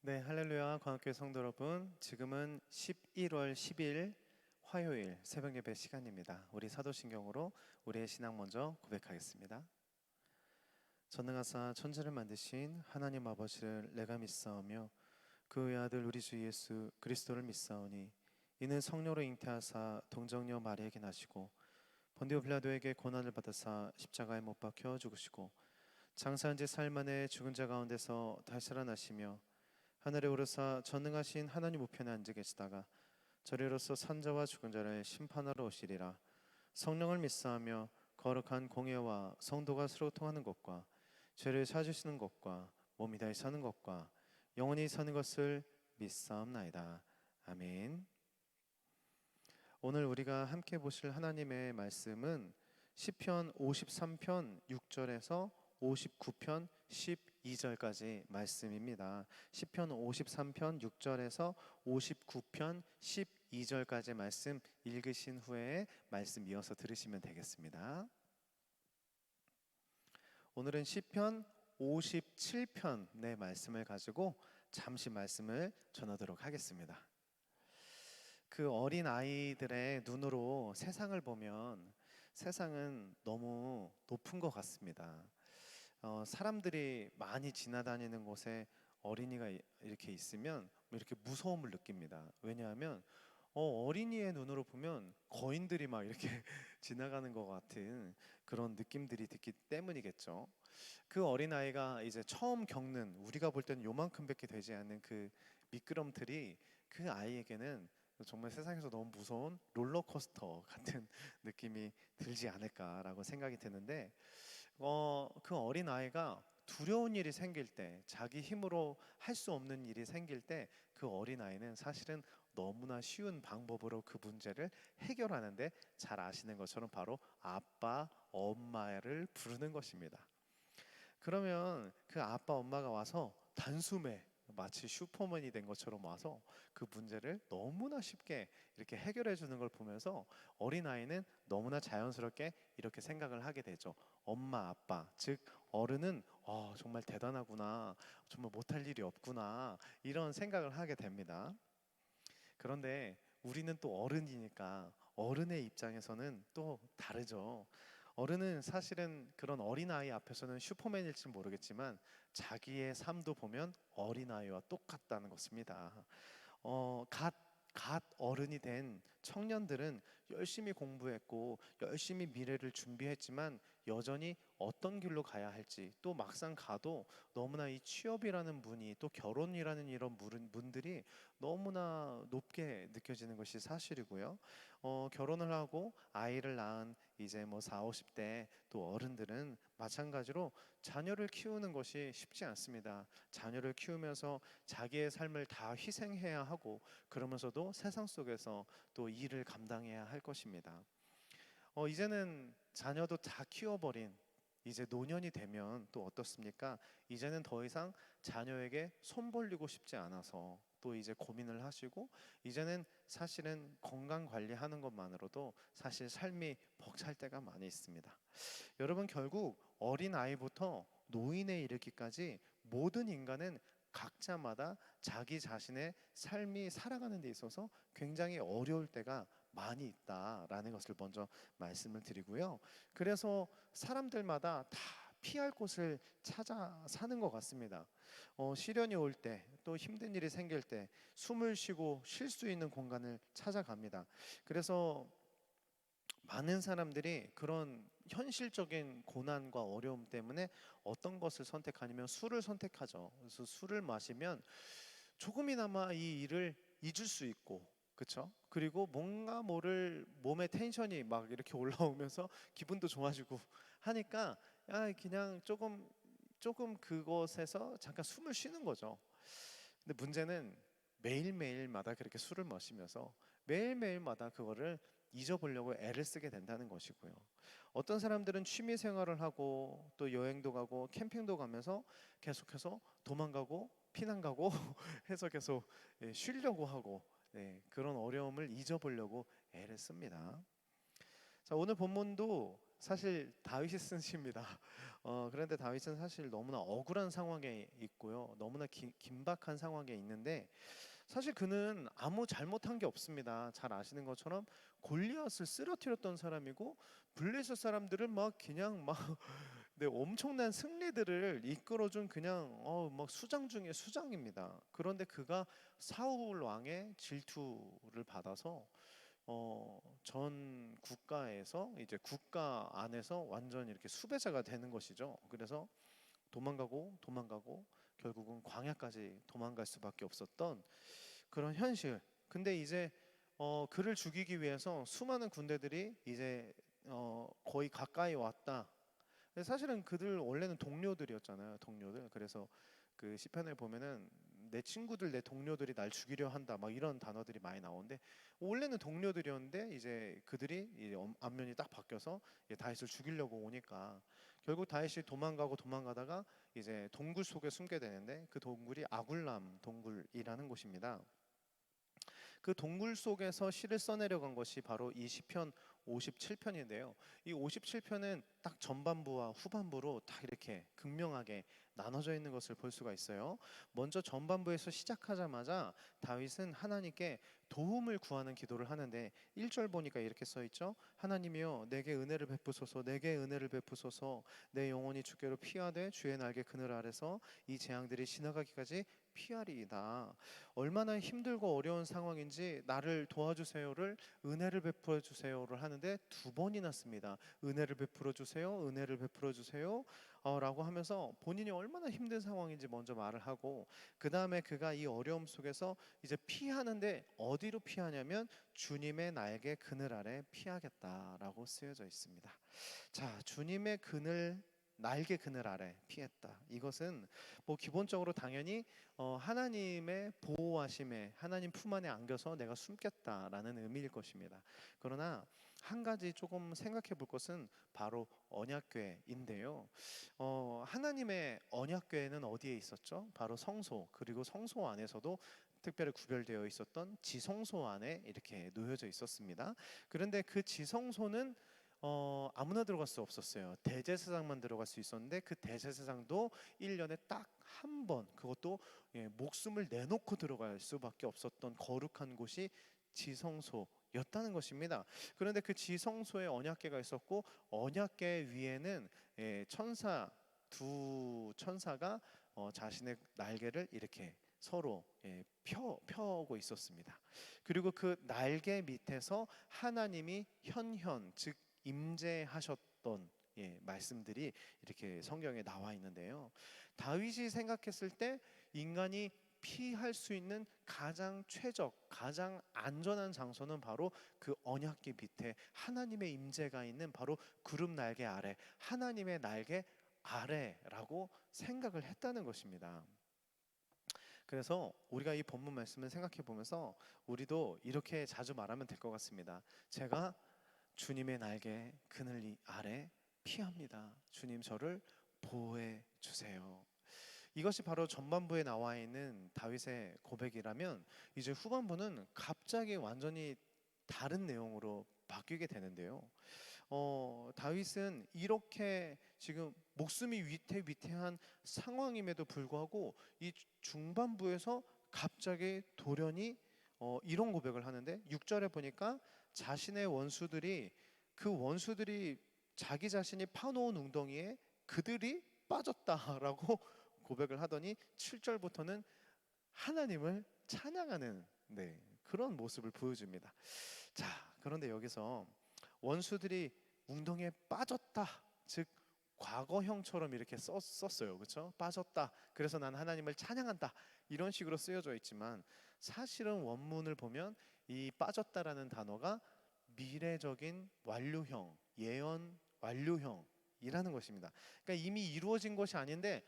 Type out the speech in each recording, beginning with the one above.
네, 할렐루야 광학교회 성도 여러분, 지금은 11월 10일 화요일 새벽 예배 시간입니다. 우리 사도신경으로 우리의 신앙 먼저 고백하겠습니다. 전능하사 천지를 만드신 하나님 아버지를 내가 믿사오며 그 외아들 우리 주 예수 그리스도를 믿사오니 이는 성령으로 잉태하사 동정녀 마리에게 나시고 본디오 빌라도에게 고난을 받으사 십자가에 못 박혀 죽으시고 장사한 지 사흘 만에 죽은 자 가운데서 다시 살아나시며 하늘에 오르사 전능하신 하나님 우편에 앉아 계시다가 저리로서 산자와 죽은 자를 심판하러 오시리라. 성령을 믿사하며 거룩한 공예와 성도가 서로 통하는 것과 죄를 사주시는 것과 몸이 다시 사는 것과 영원히 사는 것을 믿사옵나이다. 아멘. 오늘 우리가 함께 보실 하나님의 말씀은 시편 53편 6절에서 59편 12절까지 말씀입니다. 시편 53편 6절에서 59편 12절까지 말씀 읽으신 후에 말씀 이어서 들으시면 되겠습니다. 오늘은 시편 57편의 말씀을 가지고 잠시 말씀을 전하도록 하겠습니다. 그 어린 아이들의 눈으로 세상을 보면 세상은 너무 높은 것 같습니다. 사람들이 많이 지나다니는 곳에 어린이가 이렇게 있으면 이렇게 무서움을 느낍니다. 왜냐하면 어린이의 눈으로 보면 거인들이 막 이렇게 지나가는 것 같은 그런 느낌들이 듣기 때문이겠죠. 그 어린아이가 이제 처음 겪는, 우리가 볼 때는 요만큼밖에 되지 않는 그 미끄럼틀이 그 아이에게는 정말 세상에서 너무 무서운 롤러코스터 같은 느낌이 들지 않을까라고 생각이 드는데, 그 어린 아이가 두려운 일이 생길 때, 자기 힘으로 할 수 없는 일이 생길 때, 그 어린 아이는 사실은 너무나 쉬운 방법으로 그 문제를 해결하는데 잘 아시는 것처럼 바로 아빠, 엄마를 부르는 것입니다. 그러면 그 아빠, 엄마가 와서 단숨에 마치 슈퍼맨이 된 것처럼 와서 그 문제를 너무나 쉽게 이렇게 해결해 주는 걸 보면서 어린아이는 너무나 자연스럽게 이렇게 생각을 하게 되죠. 엄마, 아빠, 즉 어른은 정말 대단하구나, 정말 못할 일이 없구나, 이런 생각을 하게 됩니다. 그런데 우리는 또 어른이니까 어른의 입장에서는 또 다르죠. 어른은 사실은 그런 어린아이 앞에서는 슈퍼맨일지 모르겠지만 자기의 삶도 보면 어린아이와 똑같다는 것입니다. 갓 어른이 된 청년들은 열심히 공부했고 열심히 미래를 준비했지만 여전히 어떤 길로 가야 할지, 또 막상 가도 너무나 이 취업이라는 문이, 또 결혼이라는 이런 문들이 너무나 높게 느껴지는 것이 사실이고요. 결혼을 하고 아이를 낳은 이제 뭐 4, 50대 또 어른들은 마찬가지로 자녀를 키우는 것이 쉽지 않습니다. 자녀를 키우면서 자기의 삶을 다 희생해야 하고, 그러면서도 세상 속에서 또 일을 감당해야 할 것입니다. 이제는 자녀도 다 키워버린, 이제 노년이 되면 또 어떻습니까? 이제는 더 이상 자녀에게 손 벌리고 싶지 않아서 또 이제 고민을 하시고, 이제는 사실은 건강 관리하는 것만으로도 사실 삶이 벅찰 때가 많이 있습니다. 여러분, 결국 어린 아이부터 노인에 이르기까지 모든 인간은 각자마다 자기 자신의 삶이 살아가는 데 있어서 굉장히 어려울 때가 많이 있다라는 것을 먼저 말씀을 드리고요. 그래서 사람들마다 다 피할 곳을 찾아 사는 것 같습니다. 시련이 올 때, 또 힘든 일이 생길 때 숨을 쉬고 쉴 수 있는 공간을 찾아갑니다. 그래서 많은 사람들이 그런 현실적인 고난과 어려움 때문에 어떤 것을 선택하냐면 술을 선택하죠. 그래서 술을 마시면 조금이나마 이 일을 잊을 수 있고, 그렇죠? 그리고 뭔가 모를 몸에 텐션이 막 이렇게 올라오면서 기분도 좋아지고 하니까 그냥 조금 그것에서 잠깐 숨을 쉬는 거죠. 근데 문제는 매일매일마다 그렇게 술을 마시면서 매일매일마다 그거를 잊어보려고 애를 쓰게 된다는 것이고요. 어떤 사람들은 취미 생활을 하고 또 여행도 가고 캠핑도 가면서 계속해서 도망가고 피난가고 해서 계속 쉬려고 하고, 그런 어려움을 잊어보려고 애를 씁니다. 자, 오늘 본문도 사실 다윗이 쓴 시입니다. 그런데 다윗은 사실 너무나 억울한 상황에 있고요. 너무나 긴박한 상황에 있는데 사실 그는 아무 잘못한 게 없습니다. 잘 아시는 것처럼 골리앗을 쓰러뜨렸던 사람이고 블레셋 사람들을 막 그냥 막 네, 엄청난 승리들을 이끌어준 그냥 막 수장 중에 수장입니다. 그런데 그가 사울 왕의 질투를 받아서 전 국가에서 이제 국가 안에서 완전히 이렇게 수배자가 되는 것이죠. 그래서 도망가고 도망가고 결국은 광야까지 도망갈 수밖에 없었던 그런 현실. 근데 이제 그를 죽이기 위해서 수많은 군대들이 이제 거의 가까이 왔다. 근데 사실은 그들 원래는 동료들이었잖아요. 동료들. 그래서 그 시편을 보면은 내 친구들, 내 동료들이 날 죽이려 한다. 막 이런 단어들이 많이 나오는데 원래는 동료들이었는데 이제 그들이 이제 안면이 딱 바뀌어서 이제 다윗을 죽이려고 오니까 결국 다윗이 도망가고 도망가다가 이제 동굴 속에 숨게 되는데 그 동굴이 아굴람 동굴이라는 곳입니다. 그 동굴 속에서 시를 써내려간 것이 바로 이 시편 57편인데요. 이 57편은 딱 전반부와 후반부로 딱 이렇게 극명하게 나눠져 있는 것을 볼 수가 있어요. 먼저 전반부에서 시작하자마자 다윗은 하나님께 도움을 구하는 기도를 하는데 1절 보니까 이렇게 써 있죠. 하나님이여 내게 은혜를 베푸소서, 내게 은혜를 베푸소서. 내 영혼이 주께로 피하되 주의 날개 그늘 아래서 이 재앙들이 지나가기까지 피하리이다. 얼마나 힘들고 어려운 상황인지 나를 도와주세요를 은혜를 베풀어 주세요를 하는데 두 번이나 씁니다. 은혜를 베풀어 주세요, 은혜를 베풀어 주세요 라고 하면서 본인이 얼마나 힘든 상황인지 먼저 말을 하고 그 다음에 그가 이 어려움 속에서 이제 피하는데 어디로 피하냐면 주님의 날개 그늘 아래 피하겠다라고 쓰여져 있습니다. 자, 주님의 날개 그늘 아래 피했다. 이것은 뭐 기본적으로 당연히 하나님의 보호하심에 하나님 품 안에 안겨서 내가 숨겠다라는 의미일 것입니다. 그러나 한 가지 조금 생각해 볼 것은 바로 언약궤인데요. 하나님의 언약궤는 어디에 있었죠? 바로 성소, 그리고 성소 안에서도 특별히 구별되어 있었던 지성소 안에 이렇게 놓여져 있었습니다. 그런데 그 지성소는 아무나 들어갈 수 없었어요. 대제사장만 들어갈 수 있었는데 그 대제사장도 1년에 딱 한 번, 그것도 목숨을 내놓고 들어갈 수밖에 없었던 거룩한 곳이 지성소였다는 것입니다. 그런데 그 지성소에 언약궤가 있었고 언약궤 위에는 두 천사가 자신의 날개를 이렇게 서로 펴고 있었습니다. 그리고 그 날개 밑에서 하나님이 현현 즉 임재하셨던 말씀들이 이렇게 성경에 나와 있는데요. 다윗이 생각했을 때 인간이 피할 수 있는 가장 최적, 가장 안전한 장소는 바로 그 언약궤 밑에 하나님의 임재가 있는 바로 구름 날개 아래, 하나님의 날개 아래라고 생각을 했다는 것입니다. 그래서 우리가 이 본문 말씀을 생각해 보면서 우리도 이렇게 자주 말하면 될 것 같습니다. 제가 주님의 날개 그늘 아래 피합니다. 주님 저를 보호해 주세요. 이것이 바로 전반부에 나와 있는 다윗의 고백이라면 이제 후반부는 갑자기 완전히 다른 내용으로 바뀌게 되는데요. 다윗은 이렇게 지금 목숨이 위태위태한 상황임에도 불구하고 이 중반부에서 갑자기 돌연히 이런 고백을 하는데 6절에 보니까 자신의 원수들이 자기 자신이 파놓은 웅덩이에 그들이 빠졌다라고 고백을 하더니 7절부터는 하나님을 찬양하는 그런 모습을 보여줍니다. 자, 그런데 여기서 원수들이 웅덩이에 빠졌다, 즉 과거형처럼 이렇게 썼어요. 그렇죠? 빠졌다. 그래서 난 하나님을 찬양한다. 이런 식으로 쓰여져 있지만 사실은 원문을 보면 이 빠졌다라는 단어가 미래적인 완료형, 예언 완료형이라는 것입니다. 그러니까 이미 이루어진 것이 아닌데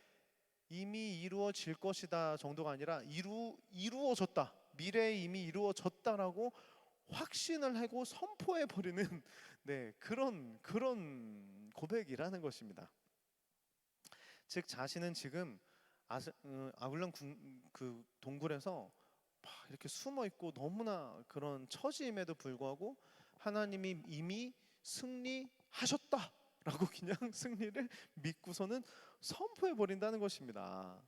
이미 이루어질 것이다 정도가 아니라 이루어졌다. 미래에 이미 이루어졌다라고 확신을 하고 선포해 버리는 그런 고백이라는 것입니다. 즉 자신은 지금 아굴람 그 동굴에서 막 이렇게 숨어 있고 너무나 그런 처지임에도 불구하고 하나님이 이미 승리하셨다. 라고 그냥 승리를 믿고서는 선포해 버린다는 것입니다.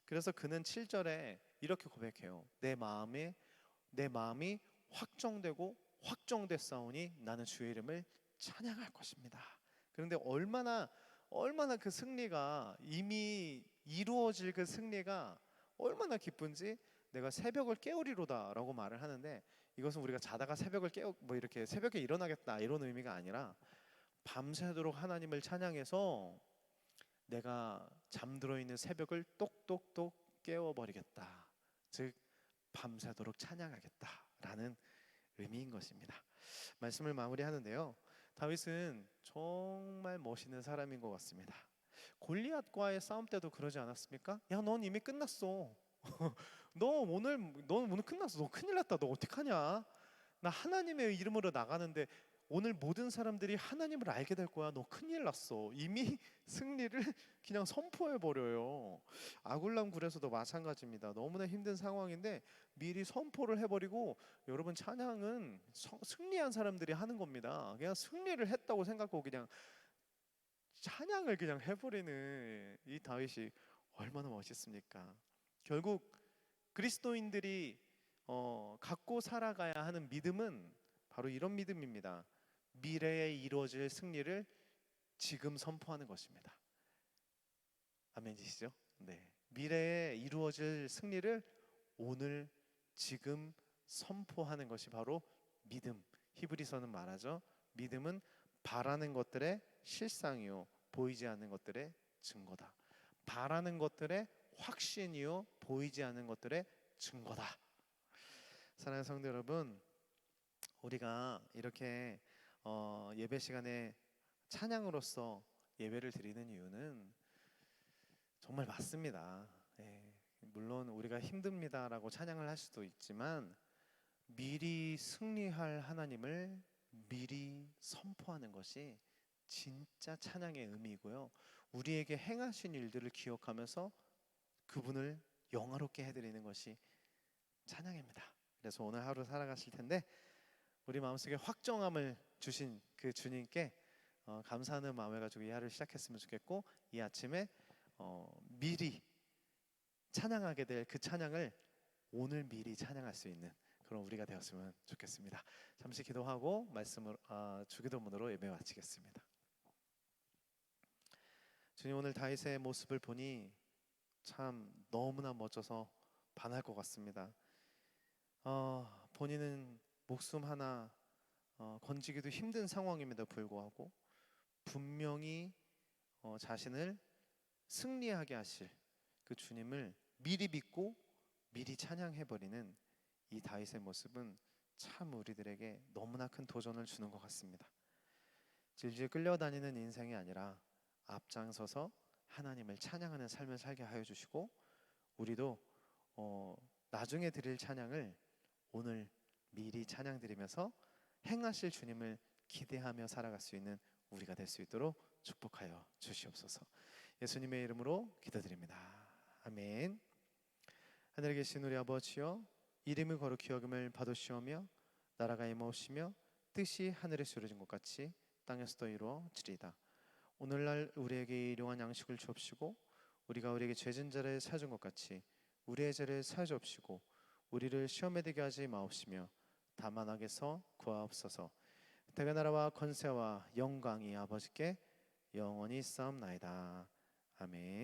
그래서 그는 7절에 이렇게 고백해요. 내 마음이 확정되고 확정됐사오니 나는 주의 이름을 찬양할 것입니다. 그런데 얼마나 그 승리가 이미 이루어질 그 승리가 얼마나 기쁜지 내가 새벽을 깨우리로다라고 말을 하는데, 이것은 우리가 자다가 새벽을 깨우 뭐 이렇게 새벽에 일어나겠다 이런 의미가 아니라 밤새도록 하나님을 찬양해서 내가 잠들어 있는 새벽을 똑똑똑 깨워버리겠다. 즉 밤새도록 찬양하겠다라는 의미인 것입니다. 말씀을 마무리하는데요. 다윗은 정말 멋있는 사람인 것 같습니다. 골리앗과의 싸움 때도 그러지 않았습니까? 야, 넌 이미 끝났어. 너 오늘 끝났어. 너 큰일 났다. 너 어떡하냐? 나 하나님의 이름으로 나가는데 오늘 모든 사람들이 하나님을 알게 될 거야. 너 큰일 났어. 이미 승리를 그냥 선포해 버려요. 아굴람 굴에서도 마찬가지입니다. 너무나 힘든 상황인데 미리 선포를 해버리고, 여러분 찬양은 승리한 사람들이 하는 겁니다. 그냥 승리를 했다고 생각하고 그냥 찬양을 그냥 해버리는 이 다윗이 얼마나 멋있습니까? 결국 그리스도인들이 갖고 살아가야 하는 믿음은 바로 이런 믿음입니다. 미래에 이루어질 승리를 지금 선포하는 것입니다. 아멘이시죠? 네. 미래에 이루어질 승리를 오늘 지금 선포하는 것이 바로 믿음. 히브리서는 말하죠. 믿음은 바라는 것들의 실상이요 보이지 않는 것들의 증거다. 바라는 것들의 확신이요 보이지 않는 것들의 증거다. 사랑하는 성도 여러분, 우리가 이렇게 예배 시간에 찬양으로서 예배를 드리는 이유는 정말 맞습니다. 예, 물론 우리가 힘듭니다라고 찬양을 할 수도 있지만 미리 승리할 하나님을 미리 선포하는 것이 진짜 찬양의 의미이고요. 우리에게 행하신 일들을 기억하면서 그분을 영화롭게 해드리는 것이 찬양입니다. 그래서 오늘 하루 살아가실 텐데 우리 마음속에 확정함을 주신 그 주님께 감사하는 마음을 가지고 이 하루를 시작했으면 좋겠고, 이 아침에 미리 찬양하게 될 그 찬양을 오늘 미리 찬양할 수 있는 그런 우리가 되었으면 좋겠습니다. 잠시 기도하고 말씀을 주기도문으로 예배 마치겠습니다. 주님, 오늘 다윗의 모습을 보니 참 너무나 멋져서 반할 것 같습니다. 본인은 목숨 하나 건지기도 힘든 상황임에도 불구하고 분명히 자신을 승리하게 하실 그 주님을 미리 믿고 미리 찬양해버리는 이 다윗의 모습은 참 우리들에게 너무나 큰 도전을 주는 것 같습니다. 질질 끌려다니는 인생이 아니라 앞장서서 하나님을 찬양하는 삶을 살게 하여 주시고, 우리도 나중에 드릴 찬양을 오늘 미리 찬양 드리면서 행하실 주님을 기대하며 살아갈 수 있는 우리가 될 수 있도록 축복하여 주시옵소서. 예수님의 이름으로 기도드립니다. 아멘. 하늘에 계신 우리 아버지여, 이름을 거룩히 여김을 받으시오며 나라가 임하오시며 뜻이 하늘에서 이루어진 것 같이 땅에서도 이루어지리이다. 오늘날 우리에게 일용할 양식을 주옵시고 우리가 우리에게 죄진 자를 사준 것 같이 우리의 죄를 사여 주옵시고 우리를 시험에 들게 하지 마옵시며 다만 악에서 구하옵소서. 대가 나라와 권세와 영광이 아버지께 영원히 있사옵나이다. 아멘.